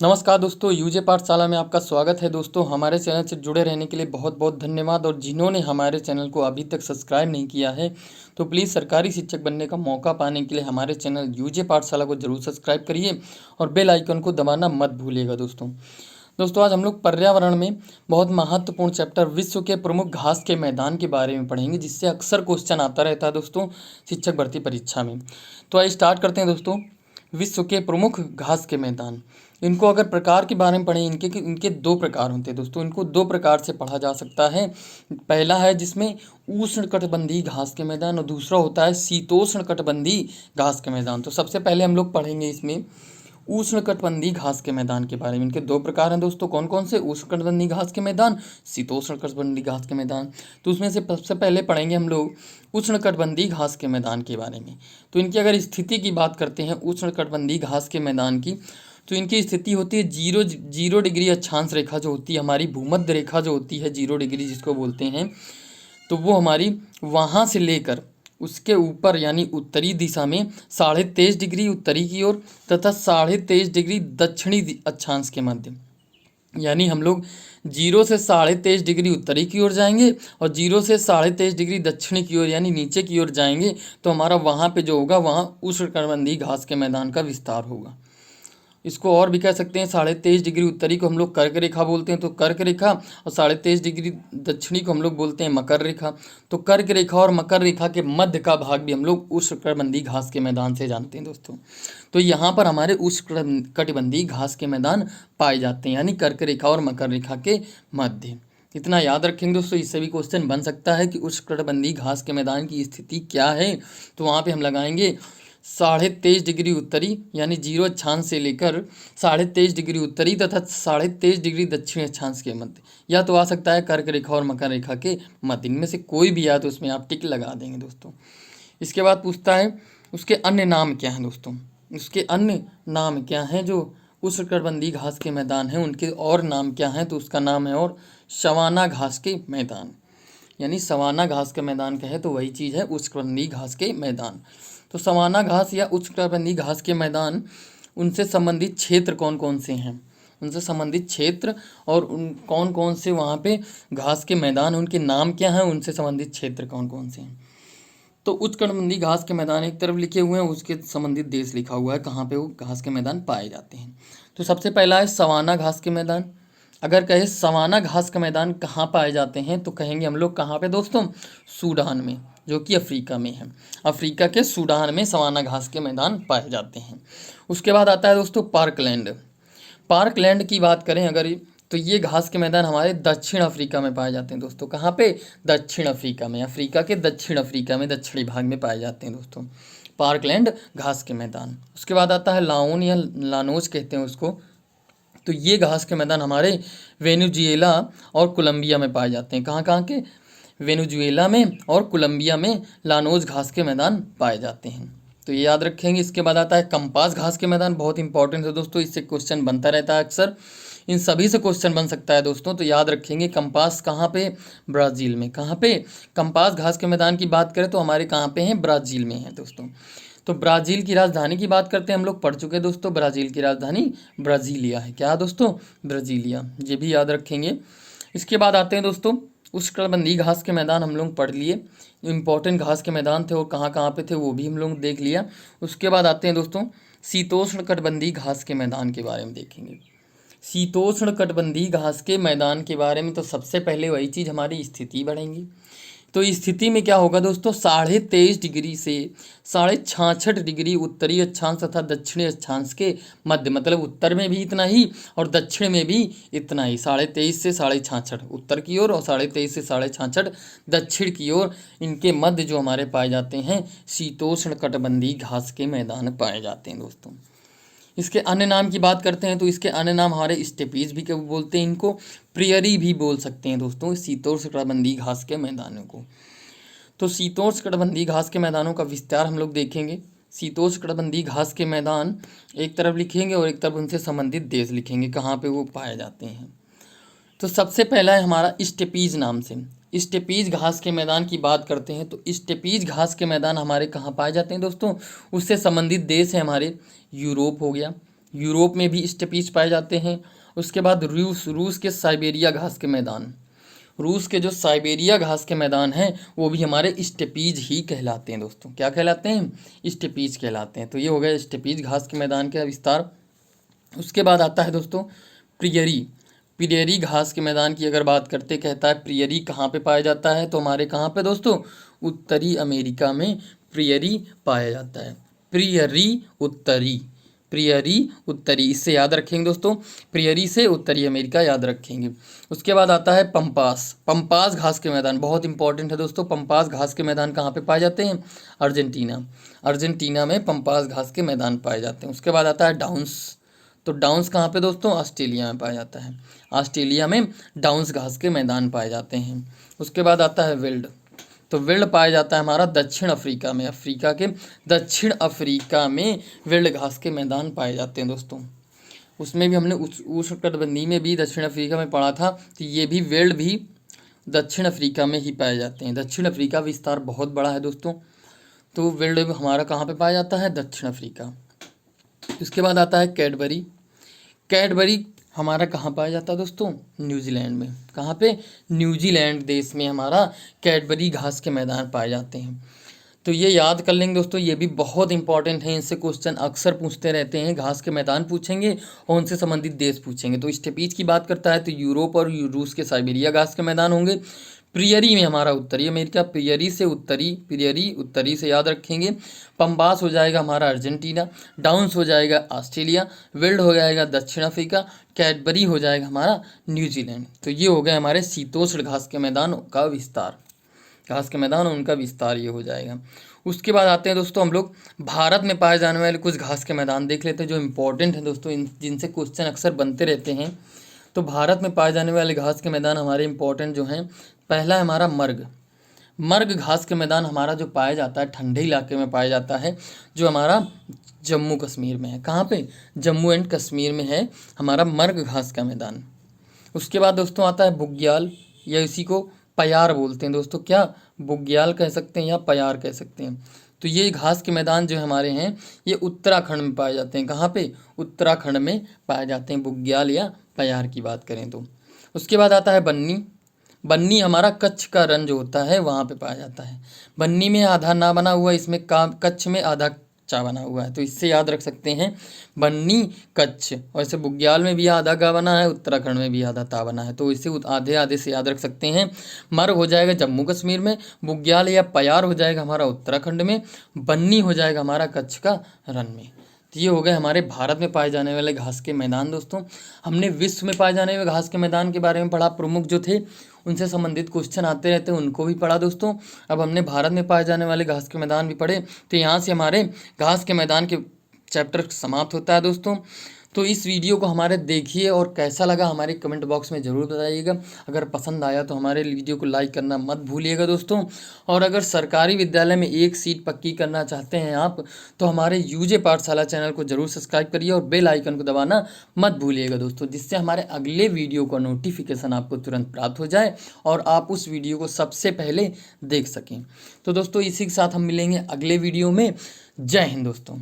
नमस्कार दोस्तों, यूजे पाठशाला में आपका स्वागत है। दोस्तों, हमारे चैनल से जुड़े रहने के लिए बहुत बहुत धन्यवाद। और जिन्होंने हमारे चैनल को अभी तक सब्सक्राइब नहीं किया है तो प्लीज़ सरकारी शिक्षक बनने का मौका पाने के लिए हमारे चैनल यूजे पाठशाला को जरूर सब्सक्राइब करिए और बेल आइकन को दबाना मत भूलिएगा। दोस्तों आज हम लोग पर्यावरण में बहुत महत्वपूर्ण चैप्टर विश्व के प्रमुख घास के मैदान के बारे में पढ़ेंगे, जिससे अक्सर क्वेश्चन आता रहता है दोस्तों शिक्षक भर्ती परीक्षा में। तो आइए स्टार्ट करते हैं दोस्तों। विश्व के प्रमुख घास के मैदान, इनको अगर प्रकार के बारे में पढ़ें, इनके दो प्रकार होते हैं दोस्तों। इनको दो प्रकार से पढ़ा जा सकता है। पहला है जिसमें उष्णकटिबंधीय घास के मैदान, और दूसरा होता है शीतोष्णकटिबंधीय घास के मैदान। तो सबसे पहले हम लोग पढ़ेंगे इसमें उष्णकटिबंधीय घास के मैदान के बारे में। इनके दो प्रकार हैं दोस्तों। कौन कौन से? उष्णकटिबंधीय घास के मैदान, शीतोष्णकटिबंधीय घास के मैदान। तो उसमें से सबसे पहले पढ़ेंगे हम लोग उष्णकटिबंधीय घास के मैदान के बारे में। तो इनकी अगर स्थिति की बात करते हैं उष्णकटिबंधीय घास के मैदान की, तो इनकी स्थिति होती है जीरो डिग्री अक्षांश रेखा जो होती है, हमारी भूमध्य रेखा जो होती है 0 डिग्री जिसको बोलते हैं, तो वो हमारी वहाँ से लेकर उसके ऊपर यानी उत्तरी दिशा में 23.5 डिग्री उत्तरी की ओर तथा 23.5 डिग्री दक्षिणी अक्षांश के मध्य, यानी हम लोग 0 से 23.5 डिग्री उत्तरी की ओर जाएंगे और 0 से 23.5 डिग्री दक्षिणी की ओर यानी नीचे की ओर जाएंगे, तो हमारा वहाँ पे जो होगा वहाँ उष्णकटिबंधीय घास के मैदान का विस्तार होगा। इसको और भी कह सकते हैं 23.5 डिग्री उत्तरी को हम लोग कर्क रेखा बोलते हैं, तो कर्क रेखा, और 23.5 डिग्री दक्षिणी को हम लोग बोलते हैं मकर रेखा। तो कर्क रेखा और मकर रेखा के मध्य का भाग भी हम लोग उष्णकटिबंधीय घास के मैदान से जानते हैं दोस्तों। तो यहाँ पर हमारे उष्णकटिबंधीय घास के मैदान पाए जाते हैं, यानी कर्क रेखा और मकर रेखा के मध्य। इतना याद रखेंगे दोस्तों, इससे भी क्वेश्चन बन सकता है कि उष्णकटिबंधीय घास के मैदान की स्थिति क्या है। तो वहाँ पे हम लगाएंगे 23.5 डिग्री उत्तरी यानी 0 अक्षांश से लेकर 23.5 डिग्री उत्तरी तथा 23.5 डिग्री दक्षिणी अक्षांश के मध्य, या तो आ सकता है कर्क रेखा और मकर रेखा के मध्य। इनमें से कोई भी आया तो उसमें आप टिक लगा देंगे दोस्तों। इसके बाद पूछता है उसके अन्य नाम क्या हैं दोस्तों। उसके अन्य नाम क्या हैं? जो उष्णकटिबंधीय घास के मैदान हैं उनके और नाम क्या हैं? तो उसका नाम है और सवाना घास के मैदान, यानी सवाना घास का मैदान कहे तो वही चीज़ है उष्णकटिबंधीय घास के मैदान। तो सवाना घास या उष्णकटिबंधीय घास के मैदान, उनसे संबंधित क्षेत्र कौन कौन से हैं, उनसे संबंधित क्षेत्र और उन कौन कौन से वहाँ पे घास के मैदान, उनके नाम क्या हैं, उनसे संबंधित क्षेत्र कौन कौन से हैं। तो उष्णकटिबंधीय घास के मैदान एक तरफ लिखे हुए हैं, उसके संबंधित देश लिखा हुआ है कहाँ पे वो घास के मैदान पाए जाते हैं। तो सबसे पहला है सवाना घास के मैदान। अगर कहे सवाना घास का मैदान कहाँ पाए जाते हैं तो कहेंगे हम लोग कहाँ पे दोस्तों? सूडान में, जो कि अफ्रीका में है। अफ्रीका के सूडान में सवाना घास के मैदान पाए जाते हैं। उसके बाद आता है दोस्तों पार्कलैंड। पार्कलैंड की बात करें अगर, तो ये घास के मैदान हमारे दक्षिण अफ्रीका में पाए जाते हैं दोस्तों। कहाँ पे? दक्षिण अफ्रीका में, अफ्रीका के दक्षिण अफ्रीका में दक्षिणी भाग में पाए जाते हैं दोस्तों पार्कलैंड घास के मैदान। उसके बाद आता है लाओन या लानोज कहते हैं उसको। तो ये घास के मैदान हमारे वेनेजुएला और कोलंबिया में पाए जाते हैं। कहाँ कहाँ के? वेनेजुएला में और कोलंबिया में लानोज घास के मैदान पाए जाते हैं, तो ये याद रखेंगे। इसके बाद आता है कंपास घास के मैदान, बहुत इंपॉर्टेंट है दोस्तों, इससे क्वेश्चन बनता रहता है अक्सर। इन सभी से क्वेश्चन बन सकता है दोस्तों, तो याद रखेंगे कंपास कहाँ पे? ब्राज़ील में। कहाँ पे? कंपास घास के मैदान की बात करें तो हमारे कहाँ पे हैं? ब्राज़ील में है दोस्तों। तो ब्राज़ील की राजधानी की बात करते हैं, हम लोग पढ़ चुके हैं दोस्तों, ब्राज़ील की राजधानी ब्राज़ीलिया है। क्या दोस्तों? ब्राज़ीलिया, ये भी याद रखेंगे। इसके बाद आते हैं दोस्तों उष्णकटिबंधीय घास के मैदान हम लोग पढ़ लिए, इंपॉर्टेंट घास के मैदान थे और कहाँ कहाँ पे थे वो भी हम लोग देख लिया। उसके बाद आते हैं दोस्तों शीतोष्णकटिबंधीय घास के मैदान के बारे में देखेंगे। शीतोष्णकटिबंधीय घास के मैदान के बारे में तो सबसे पहले वही चीज़ हमारी स्थिति बढ़ेंगी। तो इस स्थिति में क्या होगा दोस्तों? 23.5 डिग्री से 66.5 डिग्री उत्तरी अक्षांश तथा दक्षिणी अक्षांश के मध्य, मतलब उत्तर में भी इतना ही और दक्षिण में भी इतना ही, 23.5 से 66.5 उत्तर की ओर और 23.5 से 66.5 दक्षिण की ओर, इनके मध्य जो हमारे पाए जाते हैं शीतोष्णकटिबंधीय घास के मैदान पाए जाते हैं दोस्तों। इसके अन्य नाम की बात करते हैं तो इसके अन्य नाम हमारे स्टेपीज भी बोलते हैं, इनको प्रियरी भी बोल सकते हैं दोस्तों शीतोष्णकटिबंधीय घास के मैदानों को। तो शीतोष्णकटिबंधीय घास के मैदानों का विस्तार हम लोग देखेंगे। शीतोष्णकटिबंधीय घास के मैदान एक तरफ लिखेंगे और एक तरफ उनसे संबंधित देश लिखेंगे कहाँ पे वो पाए जाते हैं। तो सबसे पहला है हमारा स्टेपीज नाम से। स्टेपीज घास के मैदान की बात करते हैं तो स्टेपीज घास के मैदान हमारे कहाँ पाए जाते हैं दोस्तों? उससे संबंधित देश है हमारे यूरोप हो गया, यूरोप में भी स्टेपीज पाए जाते हैं। उसके बाद रूस के साइबेरिया घास के मैदान, रूस के जो साइबेरिया घास के मैदान हैं वो भी हमारे स्टेपीज ही कहलाते हैं दोस्तों। क्या कहलाते हैं? स्टेपीज कहलाते हैं। तो ये हो गया स्टेपीज घास के मैदान का विस्तार। उसके बाद आता है दोस्तों प्रियरी। प्रियरी घास के मैदान की अगर बात करते, कहता है प्रियरी कहाँ पे पाया जाता है, तो हमारे कहाँ पे दोस्तों? उत्तरी अमेरिका में प्रियरी पाया जाता है। प्रियरी उत्तरी, प्रियरी उत्तरी, इससे याद रखेंगे दोस्तों, प्रियरी से उत्तरी अमेरिका याद रखेंगे। उसके बाद आता है पंपास। पंपास घास के मैदान बहुत इंपॉर्टेंट है दोस्तों। पंपास घास के मैदान कहाँ पे पाए जाते हैं? अर्जेंटीना, अर्जेंटीना में पंपास घास के मैदान पाए जाते हैं। उसके बाद आता है डाउन्स। तो डाउन्स कहाँ पे दोस्तों? ऑस्ट्रेलिया में पाया जाता है। ऑस्ट्रेलिया में डाउन्स घास के मैदान पाए जाते हैं। उसके बाद आता है विल्ड। तो विल्ड पाया जाता है हमारा दक्षिण अफ्रीका में, अफ्रीका के दक्षिण अफ्रीका में विल्ड घास के मैदान पाए जाते हैं दोस्तों। उसमें भी हमने उष्णकटिबंधीय में भी दक्षिण अफ्रीका में पढ़ा था, तो ये भी विल्ड भी दक्षिण अफ्रीका में ही पाए जाते हैं। दक्षिण अफ्रीका विस्तार बहुत बड़ा है दोस्तों। तो विल्ड हमारा कहाँ पे पाया जाता है? दक्षिण अफ्रीका। उसके बाद आता है कैडबरी। कैडबरी हमारा कहाँ पाया जाता है दोस्तों? न्यूजीलैंड में। कहाँ पे? न्यूजीलैंड देश में हमारा कैडबरी घास के मैदान पाए जाते हैं। तो ये याद कर लेंगे दोस्तों, ये भी बहुत इंपॉर्टेंट है। इनसे क्वेश्चन अक्सर पूछते रहते हैं। घास के मैदान पूछेंगे और उनसे संबंधित देश पूछेंगे। तो स्टेपीज की बात करता है तो यूरोप और रूस के साइबेरिया घास के मैदान होंगे। प्रियरी में हमारा उत्तरी अमेरिका, प्रियरी से उत्तरी, प्रियरी उत्तरी से याद रखेंगे। पंबास हो जाएगा हमारा अर्जेंटीना, डाउन्स हो जाएगा ऑस्ट्रेलिया, विल्ड हो जाएगा दक्षिण अफ्रीका, कैडबरी हो जाएगा हमारा न्यूजीलैंड। तो ये हो गए हमारे शीतोष्ण घास के मैदान का विस्तार, घास के मैदान उनका विस्तार ये हो जाएगा। उसके बाद आते हैं दोस्तों हम लोग भारत में पाए जाने वाले कुछ घास के मैदान देख लेते हैं जो इंपॉर्टेंट हैं दोस्तों, जिनसे क्वेश्चन अक्सर बनते रहते हैं। तो भारत में पाए जाने वाले घास के मैदान हमारे इंपॉर्टेंट जो हैं, पहला है हमारा मर्ग। मर्ग घास के मैदान हमारा जो पाया जाता है ठंडे इलाके में पाया जाता है, जो हमारा जम्मू कश्मीर में है। कहाँ पे? जम्मू एंड कश्मीर में है हमारा मर्ग घास का मैदान। उसके बाद दोस्तों आता है बुग्याल, या इसी को पयार बोलते हैं दोस्तों। क्या? बुग्याल कह सकते हैं या पयार कह सकते हैं। तो ये घास के मैदान जो हमारे हैं ये उत्तराखंड में पाए जाते हैं। कहाँ पे? उत्तराखंड में पाए जाते हैं बुग्याल या पयार की बात करें तो। उसके बाद आता है बन्नी। बन्नी हमारा कच्छ का रण जो होता है वहाँ पे पाया जाता है। बन्नी में आधा ना बना हुआ, इसमें का कच्छ में आधा चा बना हुआ है, तो इससे याद रख सकते हैं बन्नी कच्छ। और ऐसे बुग्याल में भी आधा का बना है, उत्तराखंड में भी आधा ता बना है, तो इसे आधे आधे से याद रख सकते हैं। मर्ग हो जाएगा जम्मू कश्मीर में, बुग्याल या पयार हो जाएगा हमारा उत्तराखंड में, बन्नी हो जाएगा हमारा कच्छ का रण में। तो ये हो गए हमारे भारत में पाए जाने वाले घास के मैदान दोस्तों। हमने विश्व में पाए जाने वाले घास के मैदान के बारे में पढ़ा, प्रमुख जो थे उनसे संबंधित क्वेश्चन आते रहते हैं उनको भी पढ़ा दोस्तों। अब हमने भारत में पाए जाने वाले घास के मैदान भी पढ़े, तो यहाँ से हमारे घास के मैदान के चैप्टर समाप्त होता है दोस्तों। तो इस वीडियो को हमारे देखिए और कैसा लगा हमारे कमेंट बॉक्स में ज़रूर बताइएगा। अगर पसंद आया तो हमारे वीडियो को लाइक करना मत भूलिएगा दोस्तों। और अगर सरकारी विद्यालय में एक सीट पक्की करना चाहते हैं आप, तो हमारे यूजे पाठशाला चैनल को ज़रूर सब्सक्राइब करिए और बेल आइकन को दबाना मत भूलिएगा दोस्तों, जिससे हमारे अगले वीडियो का नोटिफिकेशन आपको तुरंत प्राप्त हो जाए और आप उस वीडियो को सबसे पहले देख सकें। तो दोस्तों इसी के साथ हम मिलेंगे अगले वीडियो में। जय हिंद दोस्तों।